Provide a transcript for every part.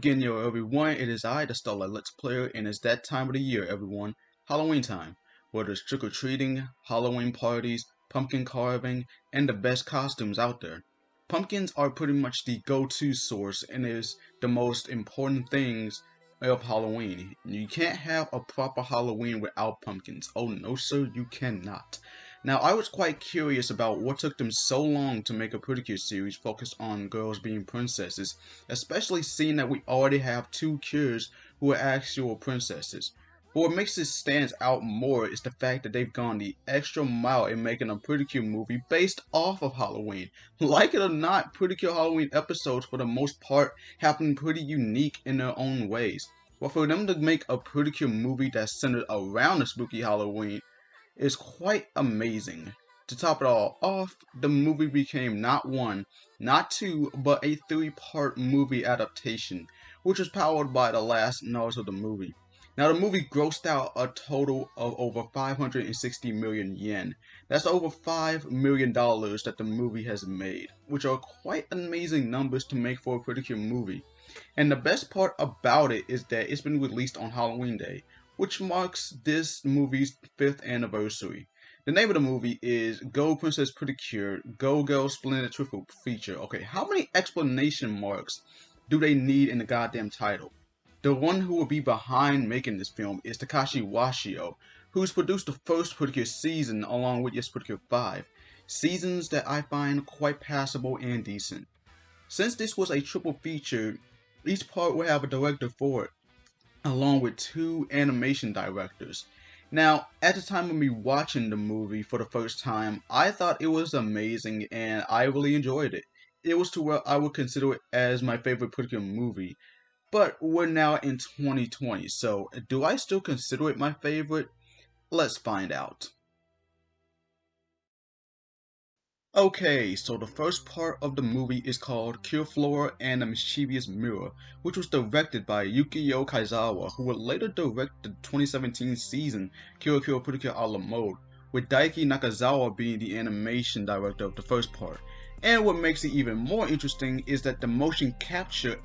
again, yo, everyone. It is I, the Starlight Let's Player, and it's that time of the year, everyone. Halloween time. Whether it's trick-or-treating, Halloween parties, pumpkin carving, and the best costumes out there. Pumpkins are pretty much the go-to source and is the most important things of Halloween. You can't have a proper Halloween without pumpkins. Oh no, sir, you cannot. Now, I was quite curious about what took them so long to make a Pretty Cure series focused on girls being princesses, especially seeing that we already have two cures who are actual princesses. But what makes this stand out more is the fact that they've gone the extra mile in making a Pretty Cure movie based off of Halloween. Like it or not, Pretty Cure Halloween episodes for the most part have been pretty unique in their own ways. But for them to make a Pretty Cure movie that's centered around the spooky Halloween is quite amazing. To top it all off, the movie became not one, not two, but a three-part movie adaptation, which was powered by the last Naruto the Movie. Now, the movie grossed out a total of over 560 million yen. That's over $5 million that the movie has made, which are quite amazing numbers to make for a Pretty Cure movie. And the best part about it is that it's been released on Halloween Day, which marks this movie's 5th anniversary. The name of the movie is Go Princess Pretty Cure, Go Girl Splendid Triple Feature. Okay, how many explanation marks do they need in the goddamn title? The one who will be behind making this film is Takashi Washio, who's produced the first Pretty Cure season along with Yes Pretty Cure 5, seasons that I find quite passable and decent. Since this was a triple feature, each part will have a director for it, along with two animation directors. Now, at the time of me watching the movie for the first time, I thought it was amazing and I really enjoyed it. It was to where I would consider it as my favorite Pretty Cure movie. But we're now in 2020, so do I still consider it my favorite? Let's find out. Okay, so the first part of the movie is called Cure Flora and the Mischievous Mirror, which was directed by Yukio Kaizawa, who would later direct the 2017 season Cure Cure Pretty Cure a la Mode, with Daiki Nakazawa being the animation director of the first part. And what makes it even more interesting is that the motion capture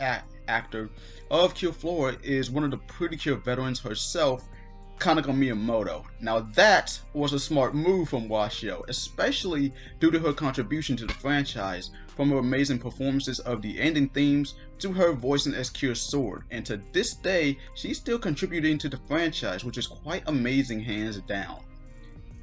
actor of Cure Flora is one of the Pretty Cure veterans herself, Kaneko Miyamoto. Now that was a smart move from Washio, especially due to her contribution to the franchise, from her amazing performances of the ending themes to her voicing as Cure's sword, and to this day, she's still contributing to the franchise, which is quite amazing hands down.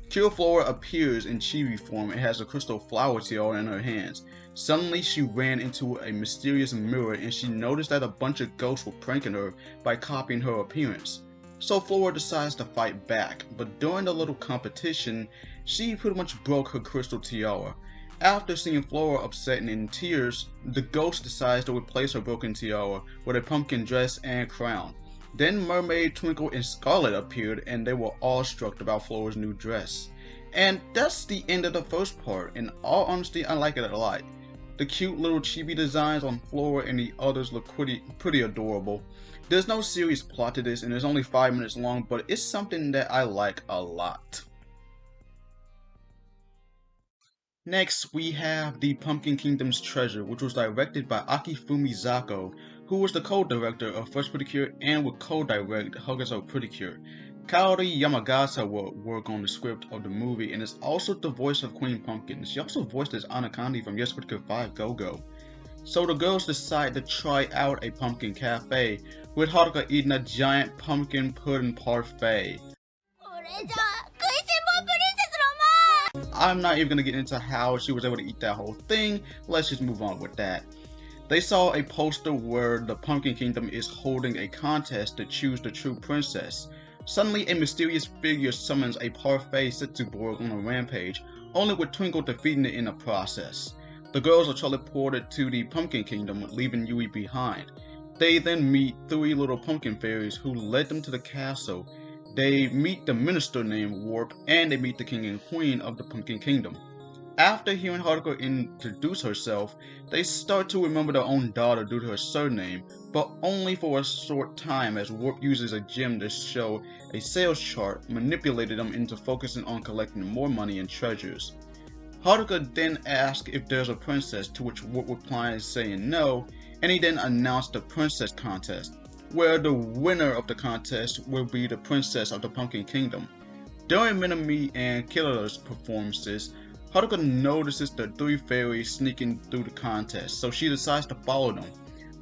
Cure Flora appears in chibi form and has a crystal flower tiara in her hands. Suddenly she ran into a mysterious mirror and she noticed that a bunch of ghosts were pranking her by copying her appearance. So Flora decides to fight back, but during the little competition, she pretty much broke her crystal tiara. After seeing Flora upset and in tears, the ghost decides to replace her broken tiara with a pumpkin dress and crown. Then Mermaid, Twinkle, and Scarlet appeared and they were awestruck about Flora's new dress. And that's the end of the first part. In all honesty, I like it a lot. The cute little chibi designs on Flora and the others look pretty adorable. There's no serious plot to this and it's only 5 minutes long, but it's something that I like a lot. Next, we have The Pumpkin Kingdom's Treasure, which was directed by Akifumi Zako, who was the co-director of First Pretty Cure and would co-direct Hogazo Pretty Cure. Kaori Yamagata will work on the script of the movie and is also the voice of Queen Pumpkin. She also voiced as Anakandi from Yes Pretty Cure 5 Go-Go. So the girls decide to try out a pumpkin cafe, with Haruka eating a giant pumpkin pudding parfait. I'm not even gonna get into how she was able to eat that whole thing, let's just move on with that. They saw a poster where the Pumpkin Kingdom is holding a contest to choose the true princess. Suddenly, a mysterious figure summons a parfait Setsuborg on a rampage, only with Twinkle defeating it in the process. The girls are teleported to the Pumpkin Kingdom, leaving Yui behind. They then meet 3 little pumpkin fairies who led them to the castle. They meet the minister named Warp, and they meet the king and queen of the Pumpkin Kingdom. After hearing Haruka introduce herself, they start to remember their own daughter due to her surname, but only for a short time as Warp uses a gem to show a sales chart, manipulating them into focusing on collecting more money and treasures. Haruka then asks if there's a princess, to which Warp replies saying no, and he then announced the princess contest, where the winner of the contest will be the princess of the Pumpkin Kingdom. During Minami and Killers performances, Haruka notices the three fairies sneaking through the contest, so she decides to follow them.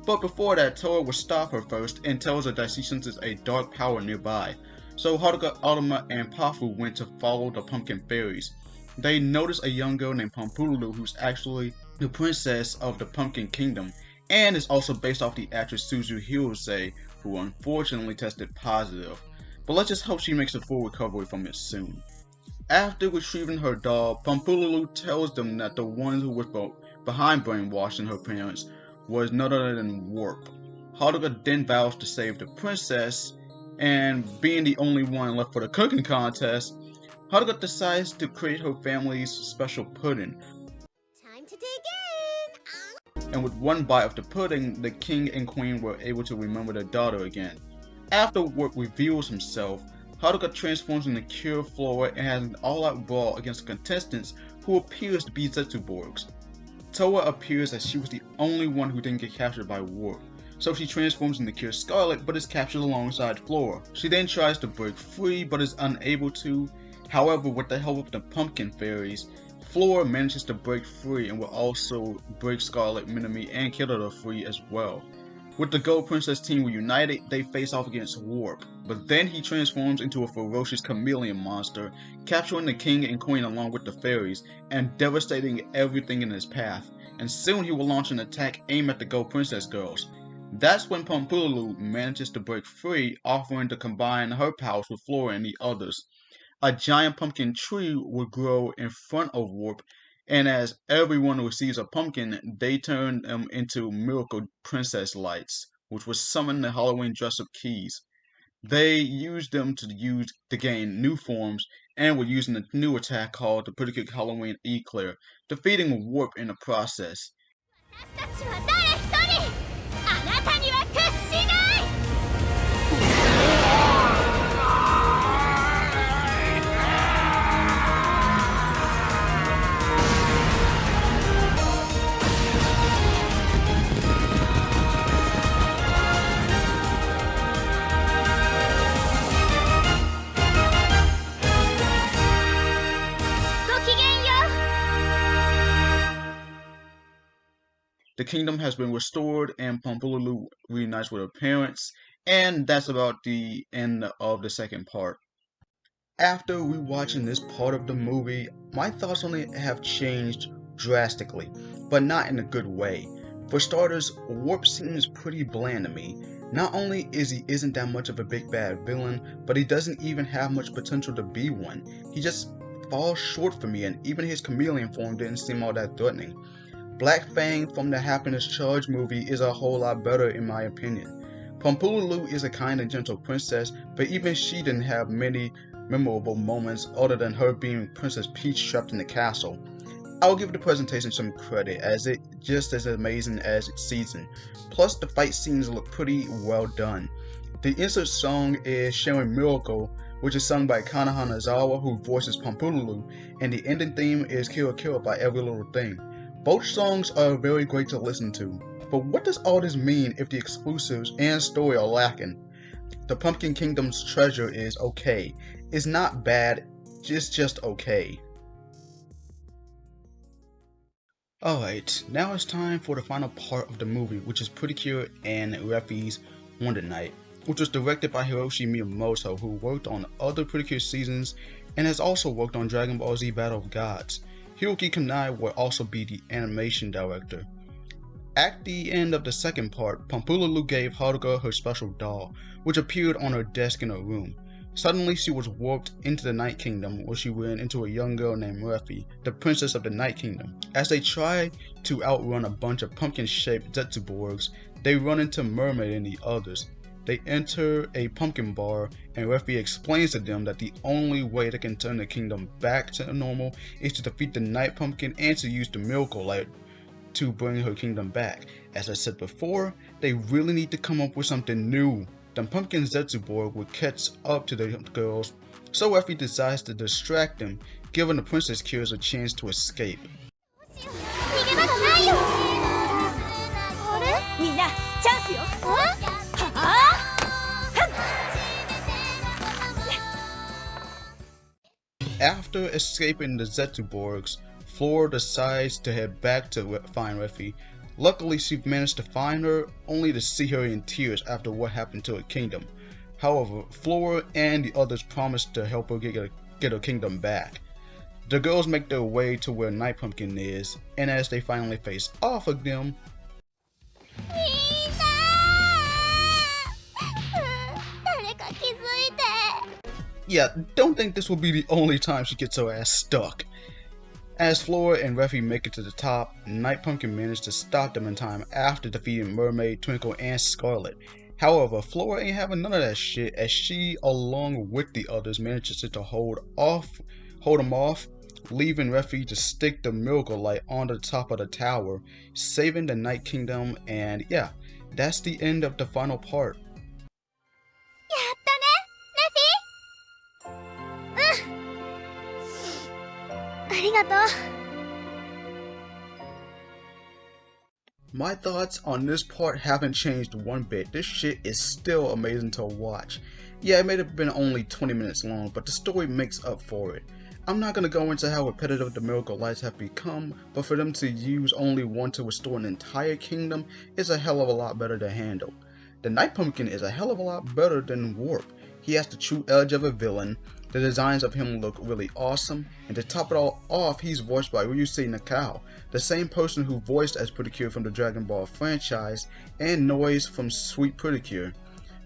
But before that, Toa will stop her first and tells her that she senses a dark power nearby. So Haruka, Automa, and Pafu went to follow the pumpkin fairies. They notice a young girl named Pampululu who's actually the princess of the Pumpkin Kingdom, and is also based off the actress Suzu Hirose, who unfortunately tested positive. But let's just hope she makes a full recovery from it soon. After retrieving her doll, Pampululu tells them that the ones who were behind brainwashing her parents was none other than Warp. Haruka then vows to save the princess, and being the only one left for the cooking contest, Haruka decides to create her family's special pudding. Time to dig in! And with one bite of the pudding, the king and queen were able to remember their daughter again. After Warp reveals himself, Haruka transforms into Cure Flora and has an all-out brawl against the contestants who appears to be Zetsuborgs. Toa appears as she was the only one who didn't get captured by Warp, so she transforms into Cure Scarlet but is captured alongside Flora. She then tries to break free but is unable to. However, with the help of the Pumpkin Fairies, Flora manages to break free and will also break Scarlet, Minami, and Killera free as well. With the Gold Princess team reunited, they face off against Warp, but then he transforms into a ferocious chameleon monster, capturing the king and queen along with the fairies, and devastating everything in his path, and soon he will launch an attack aimed at the Gold Princess girls. That's when Pampululu manages to break free, offering to combine her powers with Flora and the others. A giant pumpkin tree will grow in front of Warp, and as everyone receives a pumpkin, they turn them into miracle princess lights, which will summon the Halloween dress-up keys. They use them to gain new forms, and were using a new attack called the Pretty Good Halloween Eclair, defeating Warp in the process. The kingdom has been restored and Pampululu reunites with her parents, and that's about the end of the second part. After rewatching this part of the movie, my thoughts on it have changed drastically, but not in a good way. For starters, Warp seems pretty bland to me. Not only isn't that much of a big bad villain, but he doesn't even have much potential to be one. He just falls short for me, and even his chameleon form didn't seem all that threatening. Black Fang from the Happiness Charge movie is a whole lot better in my opinion. Pampululu is a kind and gentle princess, but even she didn't have many memorable moments other than her being Princess Peach trapped in the castle. I'll give the presentation some credit, as it's just as amazing as its season. Plus the fight scenes look pretty well done. The insert song is Sharing Miracle, which is sung by Kana Hanazawa, who voices Pampululu, and the ending theme is Kira Kira by Every Little Thing. Both songs are very great to listen to, but what does all this mean if the exclusives and story are lacking? The Pumpkin Kingdom's treasure is okay. It's not bad, it's just okay. Alright, now it's time for the final part of the movie, which is Pretty Cure and Reffy's Wonder Night, which was directed by Hiroshi Miyamoto, who worked on other Pretty Cure seasons and has also worked on Dragon Ball Z Battle of Gods. Hiroki Kanai will also be the animation director. At the end of the second part, Pampululu gave Haruka her special doll, which appeared on her desk in her room. Suddenly she was warped into the Night Kingdom, where she ran into a young girl named Reffy, the princess of the Night Kingdom. As they try to outrun a bunch of pumpkin-shaped Zetsuborgs, they run into Mermaid and the others. They enter a pumpkin bar, and Reffy explains to them that the only way they can turn the kingdom back to normal is to defeat the Night Pumpkin and to use the Miracle Light to bring her kingdom back. As I said before, they really need to come up with something new. The pumpkin Zetsuborg will catch up to the girls, so Reffy decides to distract them, giving the Princess Cures a chance to escape. 逃げ場がないよ。あれ？ after escaping the Zetsuborgs, Flora decides to head back to find Refi. Luckily, she managed to find her, only to see her in tears after what happened to her kingdom. However, Flora and the others promise to help her get her kingdom back. The girls make their way to where Night Pumpkin is, and as they finally face off with them, yeah, don't think this will be the only time she gets her ass stuck. As Flora and Refi make it to the top, Night Pumpkin manages to stop them in time after defeating Mermaid, Twinkle, and Scarlet. However, Flora ain't having none of that shit, as she, along with the others, manages to hold them off, leaving Refi to stick the miracle light on the top of the tower, saving the Night Kingdom, and yeah, that's the end of the final part. My thoughts on this part haven't changed one bit. This shit is still amazing to watch. Yeah, it may have been only 20 minutes long, but the story makes up for it. I'm not going to go into how repetitive the miracle lights have become, but for them to use only one to restore an entire kingdom is a hell of a lot better to handle. The Night Pumpkin is a hell of a lot better than Warp. He has the true edge of a villain, the designs of him look really awesome, and to top it all off, he's voiced by Ryusei Nakao, the same person who voiced as Pretty Cure from the Dragon Ball franchise, and Noise from Sweet Pretty Cure.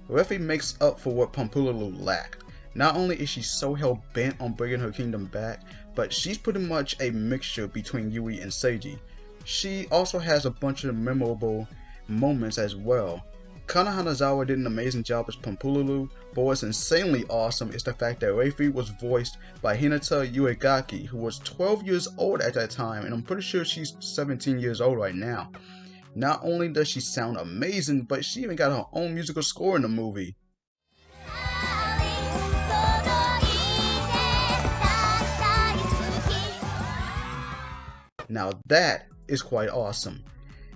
Refi makes up for what Pampululu lacked. Not only is she so hell-bent on bringing her kingdom back, but she's pretty much a mixture between Yui and Seiji. She also has a bunch of memorable moments as well. Kana Hanazawa did an amazing job as Pampululu, but what's insanely awesome is the fact that Refi was voiced by Hinata Uegaki, who was 12 years old at that time, and I'm pretty sure she's 17 years old right now. Not only does she sound amazing, but she even got her own musical score in the movie. Now that is quite awesome,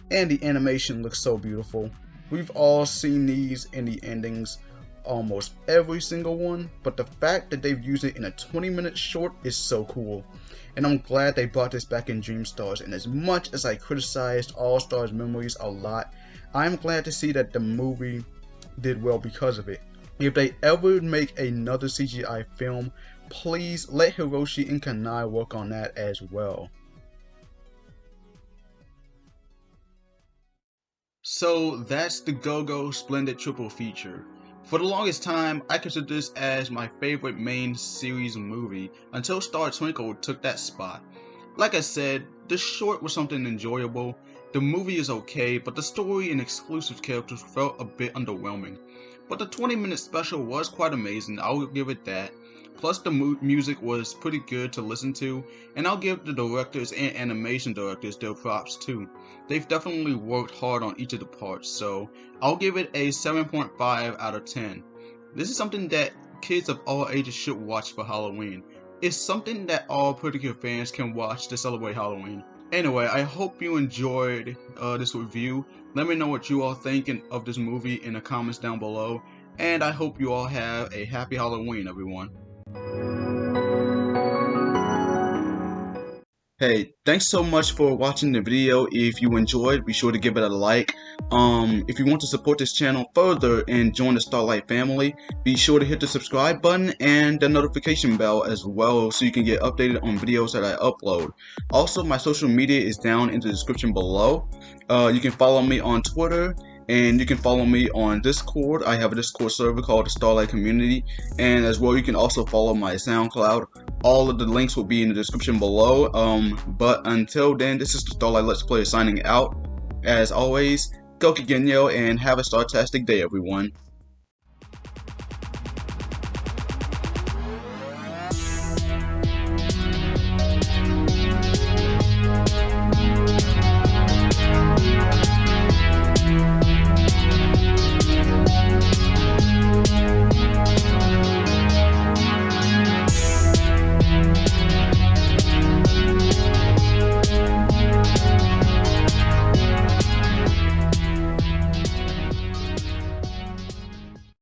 and the animation looks so beautiful. We've all seen these in the endings, almost every single one, but the fact that they've used it in a 20-minute short is so cool. And I'm glad they brought this back in Dream Stars, and as much as I criticized All Stars Memories a lot, I'm glad to see that the movie did well because of it. If they ever make another CGI film, please let Hiroshi and Kanai work on that as well. So that's the Go-Go Splendid Triple Feature. For the longest time, I considered this as my favorite main series movie until Star Twinkle took that spot. Like I said, the short was something enjoyable, the movie is okay, but the story and exclusive characters felt a bit underwhelming. But the 20-minute special was quite amazing, I'll give it that. Plus the music was pretty good to listen to, and I'll give the directors and animation directors their props too. They've definitely worked hard on each of the parts, so I'll give it a 7.5 out of 10. This is something that kids of all ages should watch for Halloween. It's something that all Pretty Cure fans can watch to celebrate Halloween. Anyway, I hope you enjoyed this review. Let me know what you all thinking of this movie in the comments down below, and I hope you all have a happy Halloween, everyone. Hey, thanks so much for watching the video. If you enjoyed, be sure to give it a like. If you want to support this channel further and join the Starlight family, be sure to hit the subscribe button and the notification bell as well so you can get updated on videos that I upload. Also, my social media is down in the description below. You can follow me on Twitter, and you can follow me on Discord. I have a Discord server called the Starlight Community, and as well you can also follow my SoundCloud. All of the links will be in the description below. But until then, this is the Starlight Let's Play signing out. As always, go Genyo and have a startastic day, everyone.